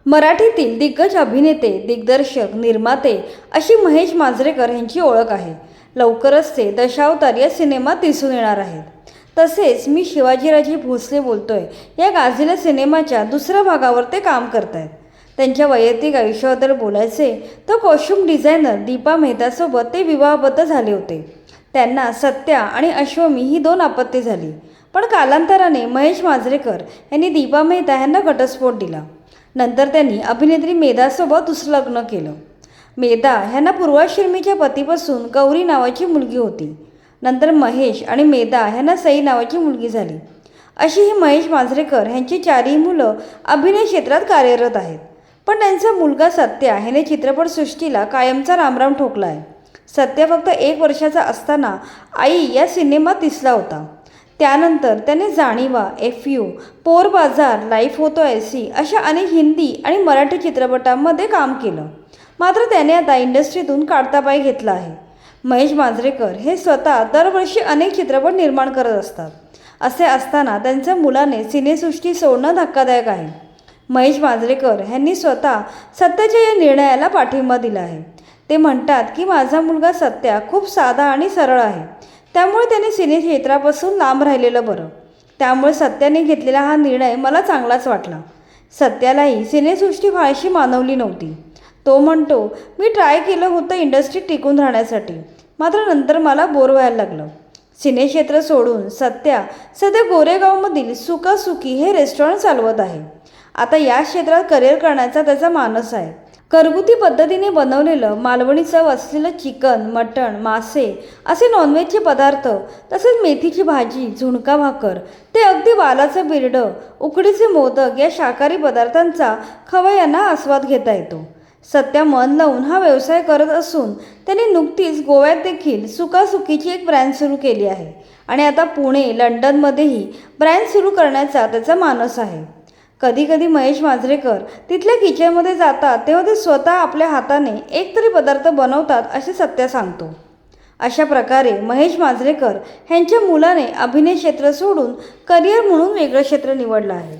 मराठीतील दिग्गज अभिनेते, दिग्दर्शक, निर्माते अशी महेश मांजरेकर यांची ओळख आहे. लवकरच ते दशावतार या सिनेमात दिसून येणार आहेत. तसेच मी शिवाजीराजे भोसले बोलतोय या गाजलेल्या सिनेमाच्या दुसऱ्या भागावर ते काम करत आहेत. त्यांच्या वैयक्तिक आयुष्याबद्दल बोलायचे तर कॉस्ट्यूम डिझायनर दीपा मेहतासोबत ते विवाहबद्ध झाले होते. त्यांना सत्या आणि अश्वमी ही 2 अपत्ये झाली. पण कालांतराने महेश मांजरेकर यांनी दीपा मेहता यांना घटस्फोट दिला. नंतर त्यांनी अभिनेत्री मेधासोबत दुसरं लग्न केलं. मेधा ह्यांना पूर्वा शिर्मीच्या पतीपासून गौरी नावाची मुलगी होती. नंतर महेश आणि मेधा ह्यांना सई नावाची मुलगी झाली. अशी ही महेश मांजरेकर ह्यांची 4ही मुलं अभिनय क्षेत्रात कार्यरत आहेत. पण त्यांचा मुलगा सत्या ह्याने चित्रपटसृष्टीला कायमचा रामराम ठोकला आहे. सत्या फक्त 1 वर्षाचा असताना आई या सिनेमात दिसला होता. त्यानंतर त्याने जाणीवा, FU, पोर बाजार, लाईफ होतो ऐसी अशा अनेक हिंदी आणि मराठी चित्रपटांमध्ये काम केलं. मात्र त्याने आता इंडस्ट्रीतून काढता पाय घेतला आहे. महेश मांजरेकर हे स्वतः दरवर्षी अनेक चित्रपट निर्माण करत असतात. असे असताना त्यांच्या मुलाने सिनेसृष्टी सोडणं धक्कादायक आहे. महेश मांजरेकर यांनी स्वतः सत्याच्या या निर्णयाला पाठिंबा दिला आहे. ते म्हणतात की माझा मुलगा सत्या खूप साधा आणि सरळ आहे. त्यामुळे त्याने सिनेक्षेत्रापासून लांब राहिलेलं बरं. त्यामुळे सत्याने घेतलेला हा निर्णय मला चांगलाच वाटला. सत्यालाही सिनेसृष्टी फारशी मानवली नव्हती. तो म्हणतो, मी ट्राय केलं होतं इंडस्ट्रीत टिकून राहण्यासाठी, मात्र नंतर मला बोर व्हायला लागलं. सिनेक्षेत्र सोडून सत्या सध्या गोरेगावमधील सुकासुकी हे रेस्टॉरंट चालवत आहे. आता या क्षेत्रात करिअर करण्याचा त्याचा मानस आहे. घरगुती पद्धतीने बनवलेलं मालवणी चव असलेलं चिकन, मटण, मासे असे नॉनव्हेजचे पदार्थ, तसेच मेथीची भाजी, झुणका भाकर ते अगदी वालाचं बिरडं, उकडीचे मोदक या शाकाहारी पदार्थांचा खवय्यांना आस्वाद घेता येतो. सत्या मन लावून हा व्यवसाय करत असून त्याने नुकतीच गोव्यात देखील सुकासुकीची एक ब्रँच सुरू केली आहे आणि आता पुणे, लंडनमध्येही ब्रँच सुरू करण्याचा त्याचा मानस आहे. कधी कधी महेश मांजरेकर तिथल्या किचनमध्ये जातात तेव्हा ते स्वतः आपल्या हाताने एकतरी पदार्थ बनवतात असे सत्या सांगतो. अशा प्रकारे महेश मांजरेकर ह्यांच्या मुलाने अभिनय क्षेत्र सोडून करिअर म्हणून वेगळं क्षेत्र निवडलं आहे.